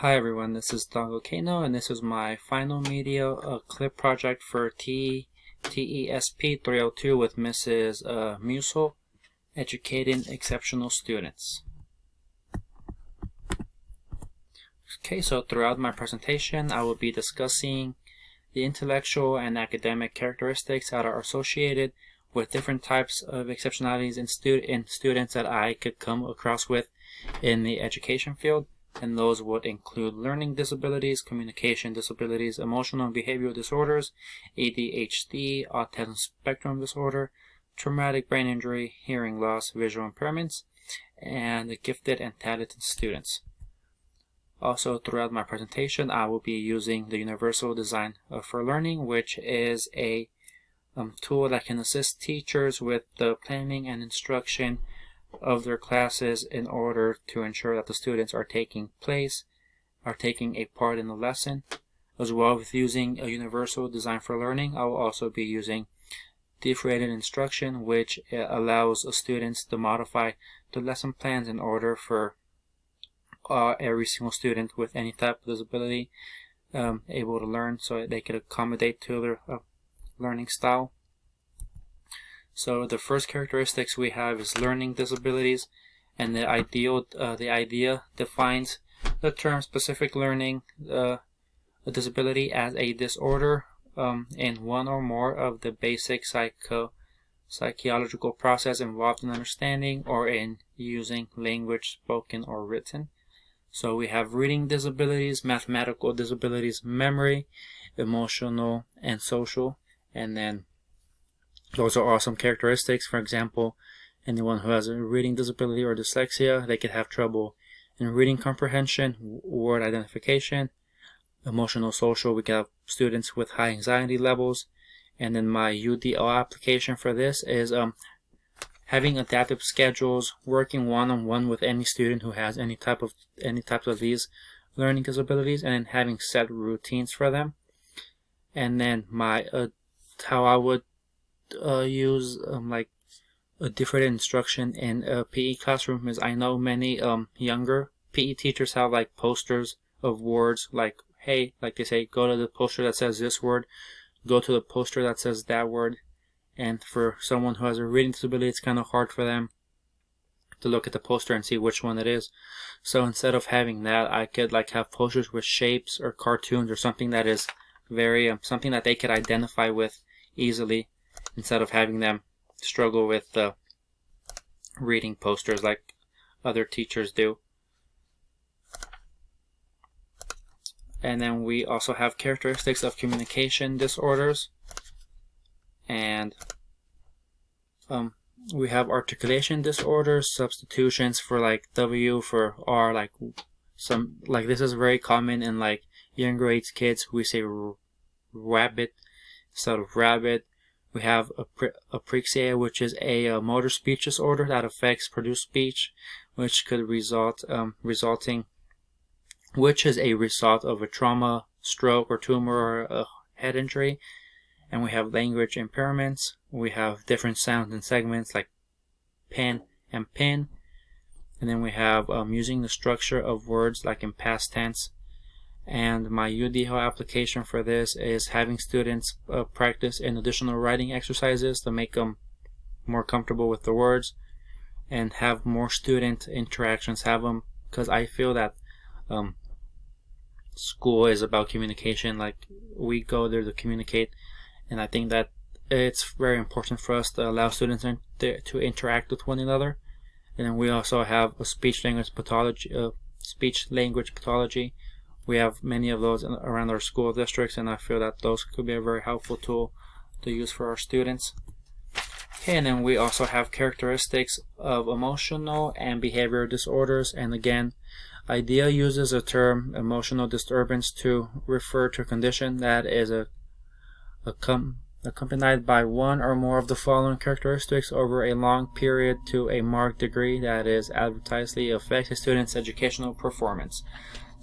Hi everyone, this is Dongo Kano, and this is my final media clip project for TESP 302 with Mrs. Musil, Educating Exceptional Students. Okay, so throughout my presentation, I will be discussing the intellectual and academic characteristics that are associated with different types of exceptionalities in students that I could come across with in the education field. And those would include learning disabilities, communication disabilities, emotional and behavioral disorders, ADHD, autism spectrum disorder, traumatic brain injury, hearing loss, visual impairments, and the gifted and talented students. Also, throughout my presentation, I will be using the Universal Design for Learning, which is a tool that can assist teachers with the planning and instruction of their classes in order to ensure that the students are taking a part in the lesson. As well, with using a Universal Design for Learning, I will also be using differentiated instruction, which allows students to modify the lesson plans in order for every single student with any type of disability able to learn, so they could accommodate to their learning style. So the first characteristics we have is learning disabilities, and the idea defines the term specific learning a disability as a disorder in one or more of the basic psychological process involved in understanding or in using language spoken or written. So we have reading disabilities, mathematical disabilities, memory, emotional, and social, and then those are some characteristics. For example, anyone who has a reading disability or dyslexia, they could have trouble in reading comprehension, word identification, emotional, social. We could have students with high anxiety levels. And then my UDL application for this is having adaptive schedules, working one-on-one with any student who has any types of these learning disabilities, and then having set routines for them. And then my how I would use like a different instruction in a PE classroom is, I know many younger PE teachers have like posters of words, like, hey, like they say, go to the poster that says this word, go to the poster that says that word. And for someone who has a reading disability, it's kind of hard for them to look at the poster and see which one it is. So instead of having that, I could like have posters with shapes or cartoons or something that is very something that they could identify with easily, instead of having them struggle with the reading posters like other teachers do. And then we also have characteristics of communication disorders, and we have articulation disorders, substitutions for like W for R, like this is very common in like younger age kids. We say rabbit instead of rabbit. We have apraxia, which is a motor speech disorder that affects produced speech, which could which is a result of a trauma, stroke, or tumor, or a head injury. And we have language impairments. We have different sounds and segments like pen and pin. And then we have using the structure of words like in past tense. And my UDL application for this is having students practice in additional writing exercises to make them more comfortable with the words, and have more student interactions, because I feel that school is about communication. Like, we go there to communicate, and I think that it's very important for us to allow students to interact with one another. And then we also have a speech language pathology. We have many of those around our school districts, and I feel that those could be a very helpful tool to use for our students. Okay, and then we also have characteristics of emotional and behavioral disorders. And again, IDEA uses the term emotional disturbance to refer to a condition that is accompanied by one or more of the following characteristics over a long period to a marked degree that is advertisely affects a student's educational performance.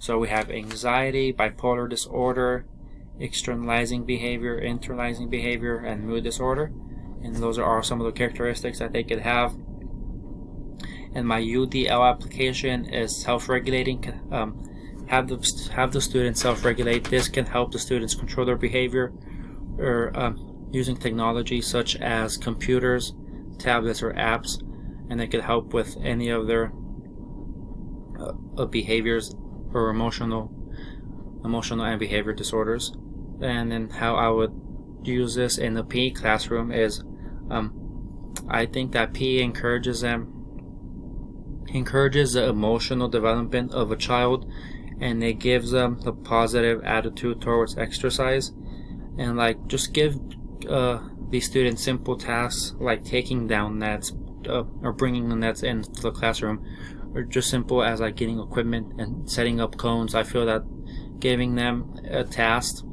So we have anxiety, bipolar disorder, externalizing behavior, internalizing behavior, and mood disorder. And those are some of the characteristics that they could have. And my UDL application is self-regulating have the students self-regulate. This can help the students control their behavior, or using technology such as computers, tablets, or apps, and it could help with any of their behaviors or emotional and behavior disorders. And then how I would use this in the PE classroom is, I think that PE encourages the emotional development of a child, and it gives them the positive attitude towards exercise. And like, just give these students simple tasks like taking down nets, or bringing the nets into the classroom, or just simple as like getting equipment and setting up cones. I feel that giving them a task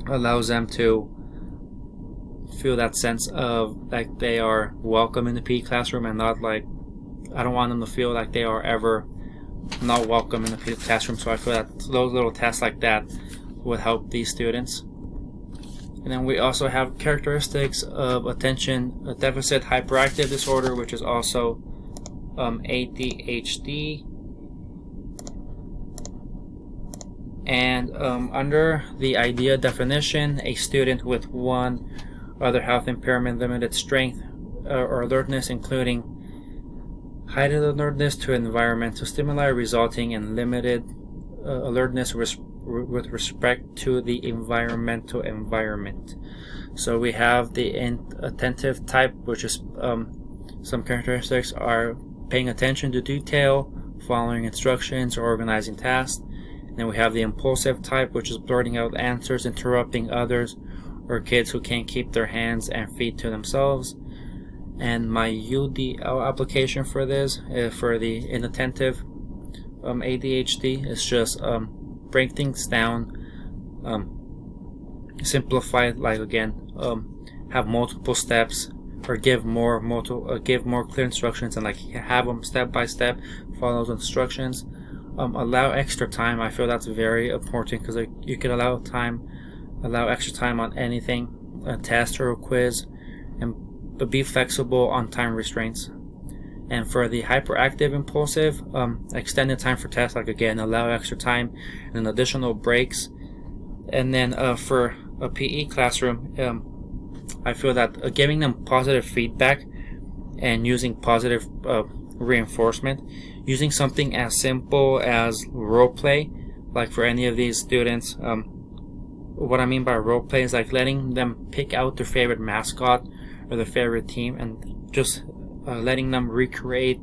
allows them to feel that sense of like they are welcome in the PE classroom, and not like, I don't want them to feel like they are ever not welcome in the PE classroom. So I feel that those little tasks like that would help these students. And then we also have characteristics of attention deficit hyperactive disorder, which is also ADHD. And under the IDEA definition, a student with one other health impairment, limited strength or alertness, including heightened alertness to environmental stimuli, resulting in limited alertness with respect to the environmental environment. So we have the attentive type, which is some characteristics are paying attention to detail, following instructions, or organizing tasks. Then we have the impulsive type, which is blurting out answers, interrupting others, or kids who can't keep their hands and feet to themselves. And my UDL application for this, for the inattentive ADHD, is just break things down, simplify, like again, have multiple steps, or give more clear instructions, and like have them step by step, follow those instructions. Allow extra time. I feel that's very important, because like, you could allow extra time on anything, a test or a quiz, but be flexible on time restraints. And for the hyperactive impulsive, extended time for tests, like again, allow extra time and additional breaks. And then for a PE classroom, I feel that giving them positive feedback and using positive reinforcement, using something as simple as role play, like for any of these students, what I mean by role play is like letting them pick out their favorite mascot or their favorite team, and just letting them recreate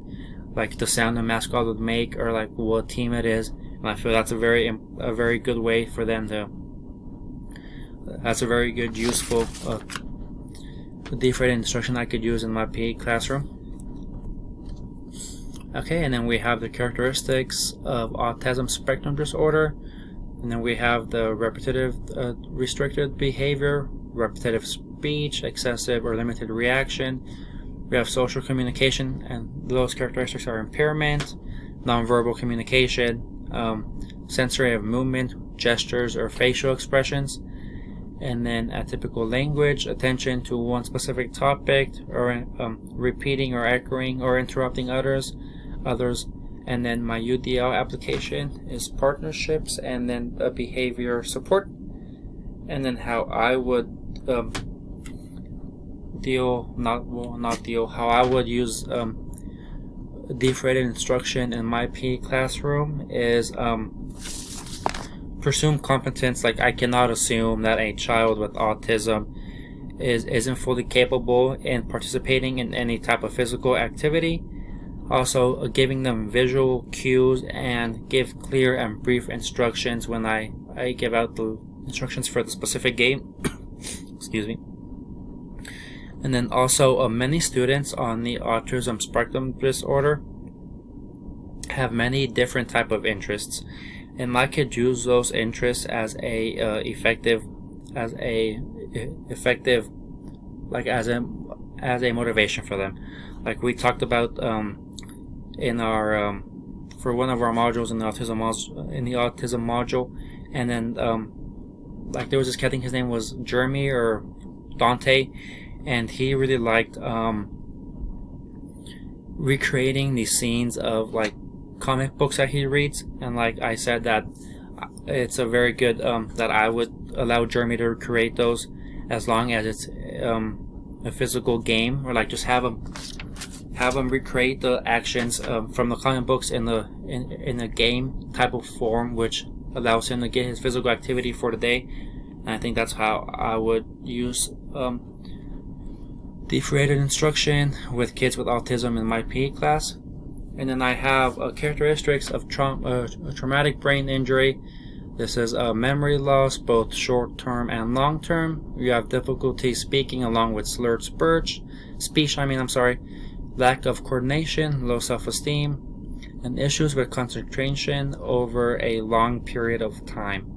like the sound the mascot would make, or like what team it is. And I feel that's a very good way for them to, that's a very good useful deep-read instruction I could use in my PE classroom. Okay, and then we have the characteristics of autism spectrum disorder, and then we have the repetitive restricted behavior, repetitive speech, excessive or limited reaction. We have social communication, and those characteristics are impairment, nonverbal communication, sensory of movement, gestures, or facial expressions. And then atypical language, attention to one specific topic, or repeating or echoing or interrupting others. And then my UDL application is partnerships, and then behavior support. And then how I would how I would use deep-readed instruction in my PE classroom is presume competence. Like, I cannot assume that a child with autism isn't fully capable in participating in any type of physical activity. Also, giving them visual cues and give clear and brief instructions when I give out the instructions for the specific game. Excuse me. And then also, many students on the autism spectrum disorder have many different type of interests, and I could use those interests as a effective motivation for them. Like we talked about in our for one of our modules in the autism module, and then like there was this kid, I think his name was Jeremy or Dante, and he really liked recreating these scenes of like comic books that he reads, and like I said, that it's a very good that I would allow Jeremy to create those, as long as it's a physical game, or like just have him recreate the actions from the comic books in a game type of form, which allows him to get his physical activity for the day. And I think that's how I would use the created instruction with kids with autism in my PE class. And then I have characteristics of traumatic brain injury. This is memory loss, both short-term and long-term. You have difficulty speaking along with slurred speech, lack of coordination, low self-esteem, and issues with concentration over a long period of time.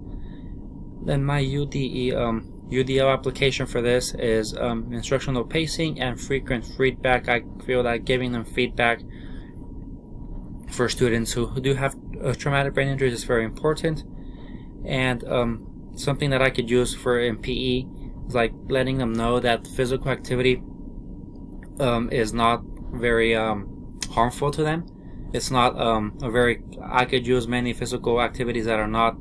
Then my UDL application for this is instructional pacing and frequent feedback. I feel that giving them feedback for students who do have traumatic brain injuries is very important. And something that I could use for in PE is like letting them know that physical activity is not very harmful to them. It's not I could use many physical activities that are not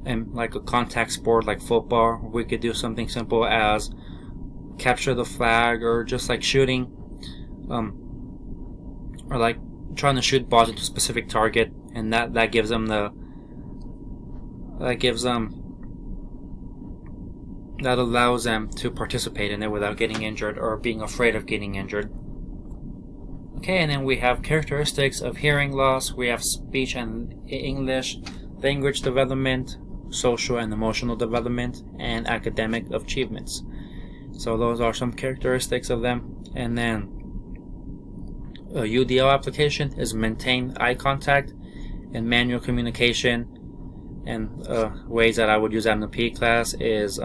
like a contact sport like football. We could do something simple as capture the flag, or just like shooting, or like trying to shoot balls into a specific target, and that gives them that allows them to participate in it without getting injured or being afraid of getting injured. Okay, and then we have characteristics of hearing loss. We have speech and English, language development, social and emotional development, and academic achievements. So those are some characteristics of them. And then a UDL application is maintain eye contact and manual communication. And ways that I would use that in the PE class is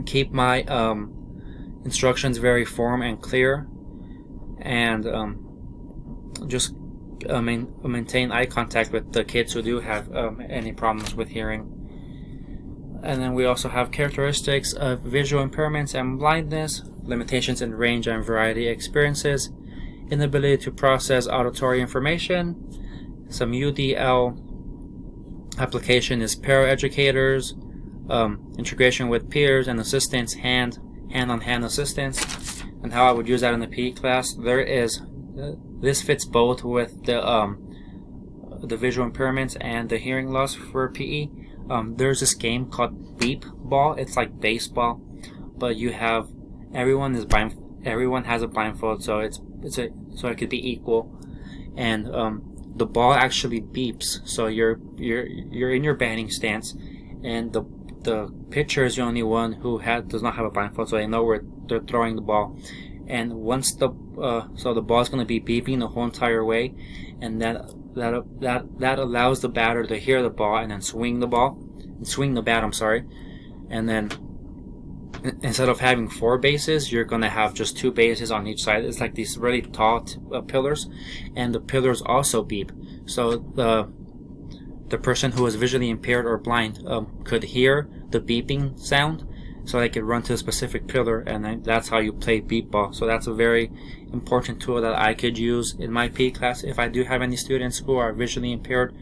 keep my instructions very form and clear, and just maintain eye contact with the kids who do have any problems with hearing. And then we also have characteristics of visual impairments and blindness, limitations in range and variety experiences, inability to process auditory information. Some UDL application is paraeducators, integration with peers and assistants, hand-on-hand assistance. And how I would use that in the PE class, there is this fits both with the visual impairments and the hearing loss for PE. There's this game called Beep Ball. It's like baseball, but you have everyone has a blindfold, so it could be equal, and the ball actually beeps. So you're in your batting stance, and the pitcher is the only one who does not have a blindfold, so they know where they're throwing the ball. And once the ball is going to be beeping the whole entire way, and that allows the batter to hear the ball and then swing the bat. And then instead of having 4 bases, you're going to have just 2 bases on each side. It's like these really tall pillars, and the pillars also beep. So the person who is visually impaired or blind could hear the beeping sound, so they could run to a specific pillar, and then that's how you play beep ball. So that's a very important tool that I could use in my PE class if I do have any students who are visually impaired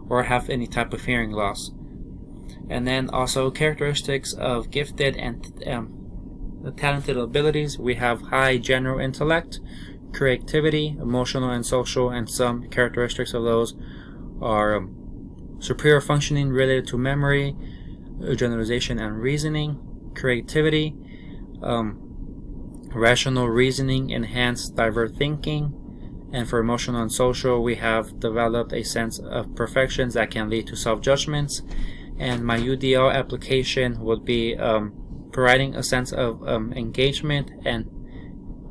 or have any type of hearing loss. And then also characteristics of gifted and talented abilities. We have high general intellect, creativity, emotional and social, and some characteristics of those are superior functioning related to memory, generalization and reasoning, creativity, rational reasoning, enhanced divert thinking. And for emotional and social, we have developed a sense of perfections that can lead to self-judgments. And my UDL application would be providing a sense of engagement and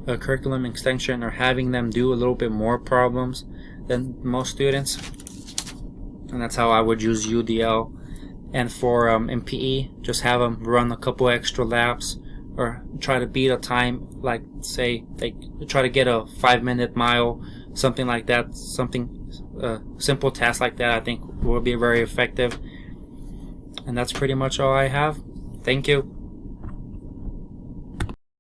a curriculum extension, or having them do a little bit more problems than most students. And that's how I would use UDL. And for in PE, just have them run a couple extra laps, or try to beat a time, like say they try to get a 5-minute mile, something like that. Something simple task like that, I think will be very effective. And that's pretty much all I have. Thank you.